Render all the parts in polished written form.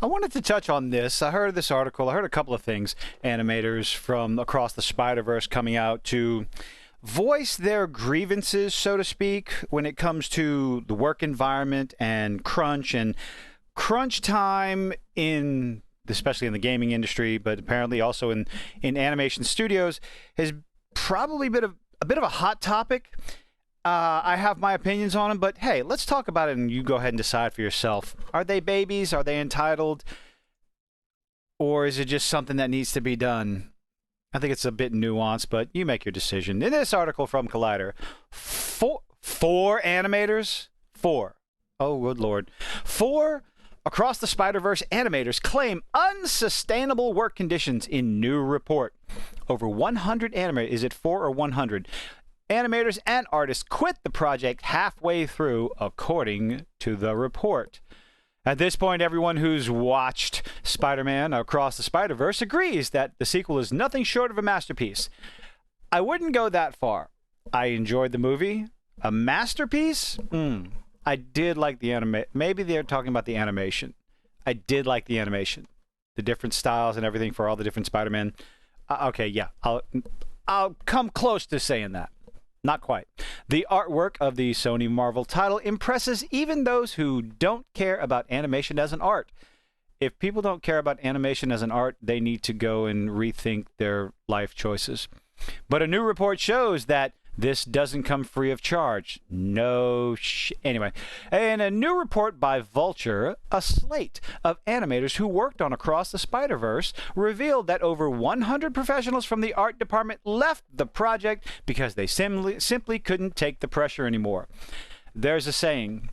I wanted to touch on this. I heard this article. I heard a couple of things. Animators from across the Spider-Verse coming out to voice their grievances, so to speak, when it comes to the work environment and crunch time in, especially in the gaming industry, but apparently also in animation studios, has probably been a bit of a hot topic. I have my opinions on them, but hey, let's talk about it and you go ahead and decide for yourself. Are they babies? Are they entitled? Or is it just something that needs to be done? I think it's a bit nuanced, but you make your decision. In this article from Collider, four animators? Four. Oh, good Lord. Four Across the Spider-Verse animators claim unsustainable work conditions in new report. Over 100 animators, is it 4 or 100? Animators and artists quit the project halfway through, according to the report. At this point, everyone who's watched Spider-Man Across the Spider-Verse agrees that the sequel is nothing short of a masterpiece. I wouldn't go that far. I enjoyed the movie. A masterpiece? I did like the anime. Maybe they're talking about the animation. I did like the animation. The different styles and everything for all the different Spider-Man. Okay, yeah. I'll come close to saying that. Not quite. The artwork of the Sony Marvel title impresses even those who don't care about animation as an art. If people don't care about animation as an art, they need to go and rethink their life choices. But a new report shows that this doesn't come free of charge. Anyway, in a new report by Vulture, a slate of animators who worked on Across the Spider-Verse revealed that over 100 professionals from the art department left the project because they simply couldn't take the pressure anymore. There's a saying,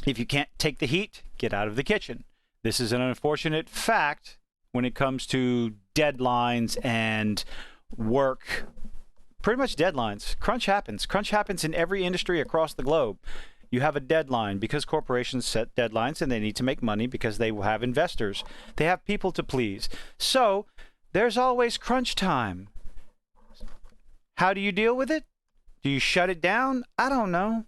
if you can't take the heat, get out of the kitchen. This is an unfortunate fact when it comes to deadlines and work. Pretty much deadlines. Crunch happens. Crunch happens in every industry across the globe. You have a deadline because corporations set deadlines and they need to make money because they will have investors. They have people to please. So there's always crunch time. How do you deal with it? Do you shut it down? I don't know.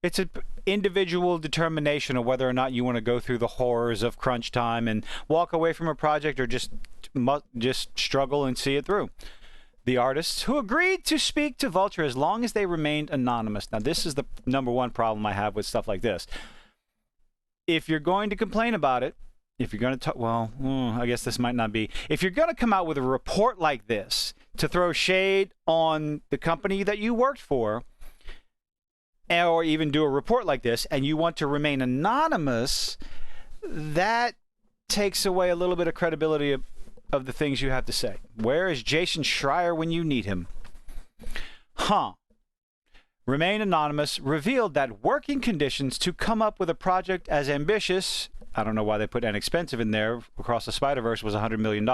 It's an individual determination of whether or not you want to go through the horrors of crunch time and walk away from a project or just struggle and see it through. The artists who agreed to speak to Vulture as long as they remained anonymous. Now, this is the number one problem I have with stuff like this. If you're going to complain about it, if you're going to talk, well, I guess this might not be. If you're going to come out with a report like this to throw shade on the company that you worked for, or even do a report like this, and you want to remain anonymous, that takes away a little bit of credibility of the things you have to say. Where is Jason Schreier when you need him? Remain anonymous revealed that working conditions to come up with a project as ambitious, I don't know why they put inexpensive in there, Across the Spider-Verse was $100 million.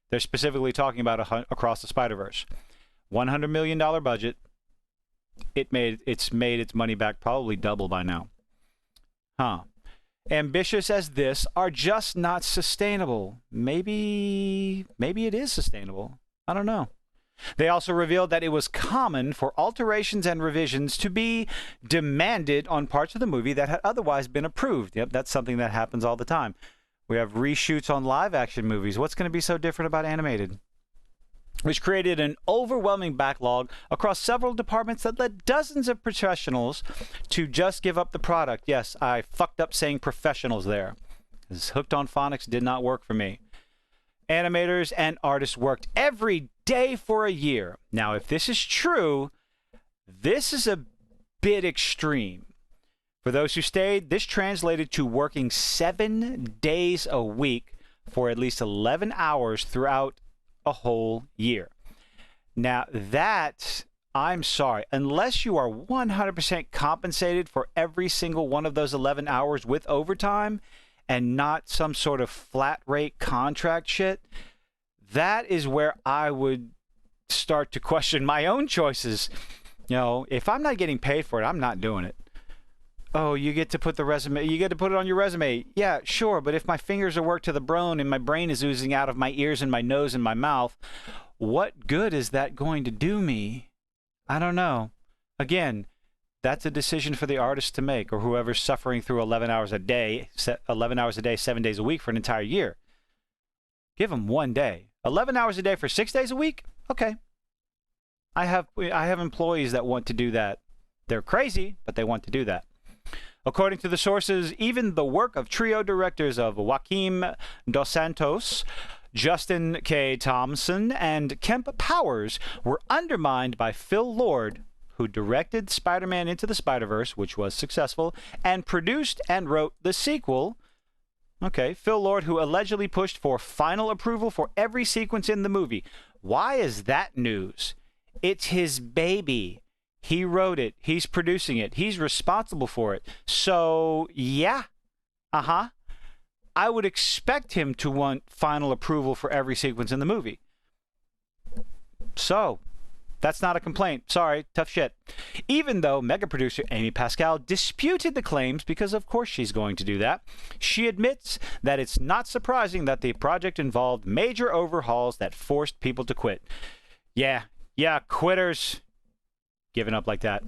They're specifically talking about Across the Spider-Verse. $100 million budget. It's made its money back probably double by now. Ambitious as this are just not sustainable. Maybe it is sustainable. I don't know. They also revealed that it was common for alterations and revisions to be demanded on parts of the movie that had otherwise been approved. Yep, that's something that happens all the time. We have reshoots on live action movies. What's going to be so different about animated? Which created an overwhelming backlog across several departments that led dozens of professionals to just give up the product. Yes, I fucked up saying professionals there. This Hooked on Phonics did not work for me. Animators and artists worked every day for a year. Now, if this is true, this is a bit extreme. For those who stayed, this translated to working 7 days a week for at least 11 hours throughout a whole year. Now that, I'm sorry, unless you are 100% compensated for every single one of those 11 hours with overtime and not some sort of flat rate contract shit, that is where I would start to question my own choices. You know, if I'm not getting paid for it, I'm not doing it. Oh, you get to put the resume, you get to put it on your resume. Yeah, sure, but if my fingers are worked to the bone and my brain is oozing out of my ears and my nose and my mouth, what good is that going to do me? I don't know. Again, that's a decision for the artist to make, or whoever's suffering through 11 hours a day, 11 hours a day, 7 days a week for an entire year. Give them 1 day. 11 hours a day for 6 days a week? Okay. I have employees that want to do that. They're crazy, but they want to do that. According to the sources, even the work of trio directors of Joaquim Dos Santos, Justin K. Thompson, and Kemp Powers were undermined by Phil Lord, who directed Spider-Man Into the Spider-Verse, which was successful, and produced and wrote the sequel. Okay, Phil Lord, who allegedly pushed for final approval for every sequence in the movie. Why is that news? It's his baby. He wrote it. He's producing it. He's responsible for it. So, yeah. I would expect him to want final approval for every sequence in the movie. So, that's not a complaint. Sorry, tough shit. Even though mega producer Amy Pascal disputed the claims, because of course she's going to do that, she admits that it's not surprising that the project involved major overhauls that forced people to quit. Yeah, quitters. Giving up like that.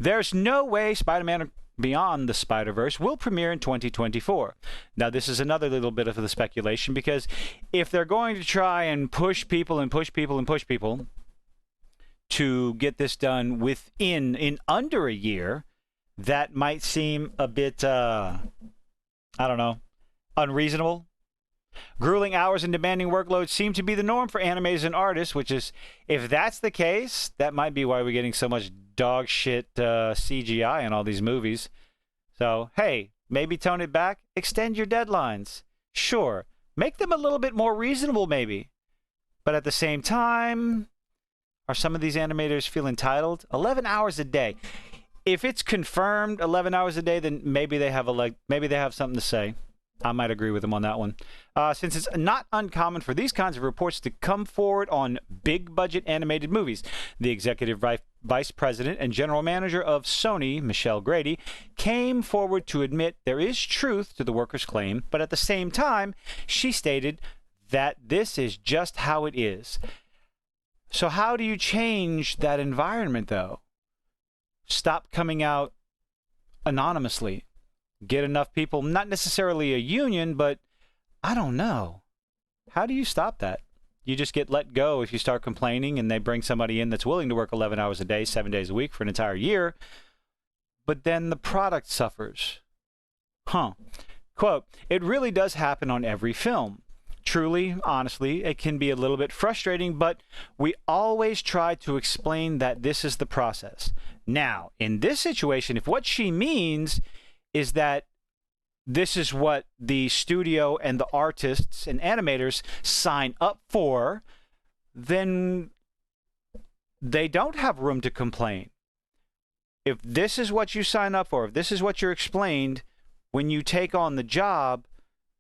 There's no way Spider-Man Beyond the Spider-Verse will premiere in 2024. Now, this is another little bit of the speculation, because if they're going to try and push people to get this done in under a year, that might seem a bit, I don't know, unreasonable. Grueling hours and demanding workloads seem to be the norm for animators and artists, which is, if that's the case, that might be why we're getting so much dog shit CGI in all these movies. So, hey, maybe tone it back, extend your deadlines. Sure, make them a little bit more reasonable maybe. But at the same time, are some of these animators feel entitled? 11 hours a day. If it's confirmed 11 hours a day, then maybe they have something to say. I might agree with him on that one. Since it's not uncommon for these kinds of reports to come forward on big-budget animated movies, the executive vice president and general manager of Sony, Michelle Grady, came forward to admit there is truth to the workers' claim, but at the same time, she stated that this is just how it is. So how do you change that environment, though? Stop coming out anonymously. Get enough people, not necessarily a union, but I don't know. How do you stop that? You just get let go if you start complaining and they bring somebody in that's willing to work 11 hours a day, 7 days a week for an entire year, but then the product suffers. Quote, it really does happen on every film. Truly, honestly, it can be a little bit frustrating, but we always try to explain that this is the process. Now, in this situation, if what she means is that this is what the studio and the artists and animators sign up for, then they don't have room to complain. If this is what you sign up for, if this is what you're explained when you take on the job,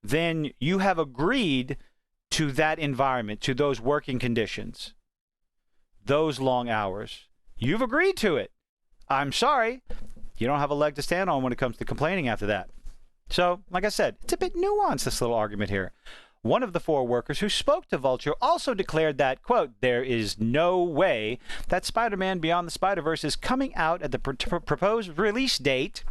then you have agreed to that environment, to those working conditions, those long hours. You've agreed to it. I'm sorry. You don't have a leg to stand on when it comes to complaining after that. So, like I said, it's a bit nuanced, this little argument here. One of the 4 workers who spoke to Vulture also declared that, quote, there is no way that Spider-Man Beyond the Spider-Verse is coming out at the proposed release date,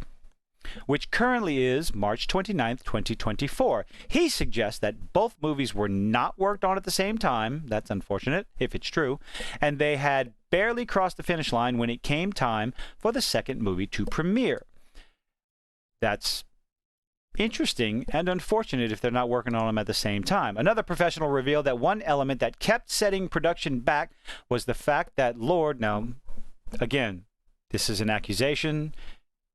which currently is March 29th, 2024. He suggests that both movies were not worked on at the same time. That's unfortunate, if it's true. And they had barely crossed the finish line when it came time for the second movie to premiere. That's interesting and unfortunate if they're not working on them at the same time. Another professional revealed that one element that kept setting production back was the fact that Lord, now, again, this is an accusation.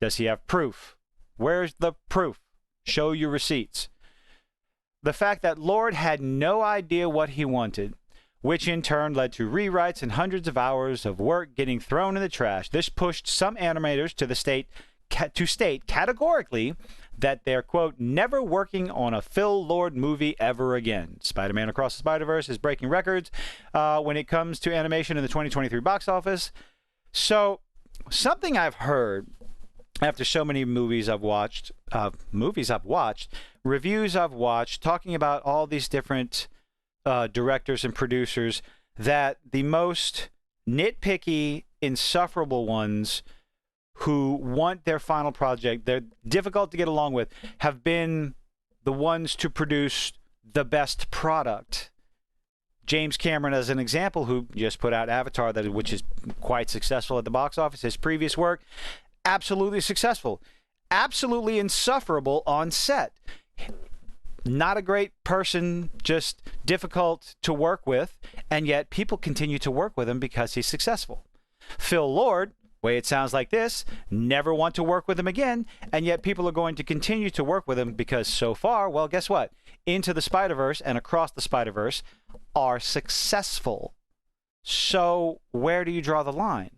Does he have proof? Where's the proof? Show your receipts. The fact that Lord had no idea what he wanted, which in turn led to rewrites and hundreds of hours of work getting thrown in the trash. This pushed some animators to state categorically that they're, quote, never working on a Phil Lord movie ever again. Spider-Man Across the Spider-Verse is breaking records when it comes to animation in the 2023 box office. So, something I've heard after so many movies I've watched, reviews I've watched, talking about all these different directors and producers, that the most nitpicky, insufferable ones who want their final project, they're difficult to get along with, have been the ones to produce the best product. James Cameron, as an example, who just put out Avatar, which is quite successful at the box office. His previous work, absolutely successful. Absolutely insufferable on set. Not a great person, just difficult to work with, and yet people continue to work with him because he's successful. Phil Lord, way it sounds like this, never want to work with him again, and yet people are going to continue to work with him because so far, well, guess what? Into the Spider-Verse and Across the Spider-Verse are successful. So where do you draw the line?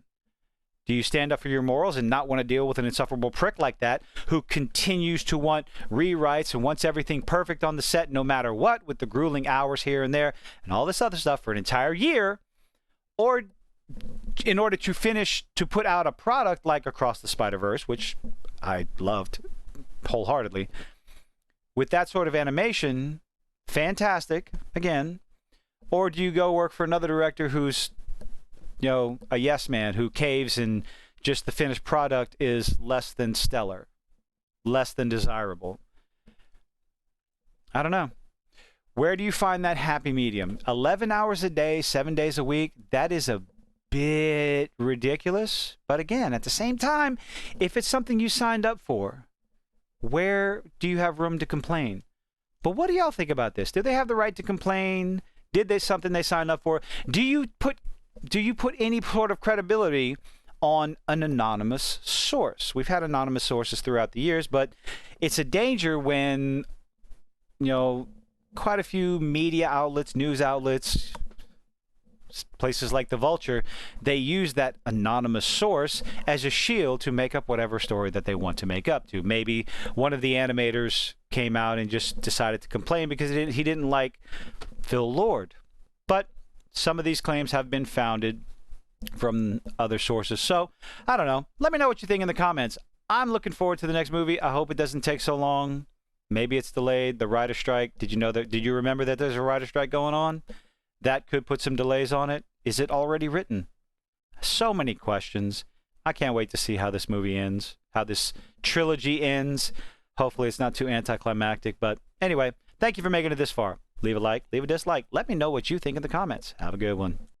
Do you stand up for your morals and not want to deal with an insufferable prick like that who continues to want rewrites and wants everything perfect on the set no matter what, with the grueling hours here and there and all this other stuff for an entire year? Or in order to finish, to put out a product like Across the Spider-Verse, which I loved wholeheartedly, with that sort of animation, fantastic, again, or do you go work for another director who's, you know, a yes man who caves and just the finished product is less than stellar, less than desirable? I don't know. Where do you find that happy medium? 11 hours a day, 7 days a week, that is a bit ridiculous. But again, at the same time, if it's something you signed up for, where do you have room to complain? But what do y'all think about this? Do they have the right to complain? Did they something they signed up for? Do you put any sort of credibility on an anonymous source? We've had anonymous sources throughout the years, but it's a danger when, you know, quite a few media outlets, news outlets, places like the Vulture, they use that anonymous source as a shield to make up whatever story that they want to make up to. Maybe one of the animators came out and just decided to complain because he didn't like Phil Lord. But some of these claims have been founded from other sources. So, I don't know. Let me know what you think in the comments. I'm looking forward to the next movie. I hope it doesn't take so long. Maybe it's delayed. The writer strike. Did you remember that there's a writer strike going on? That could put some delays on it. Is it already written? So many questions. I can't wait to see how this movie ends, how this trilogy ends. Hopefully it's not too anticlimactic. But anyway, thank you for making it this far. Leave a like, leave a dislike. Let me know what you think in the comments. Have a good one.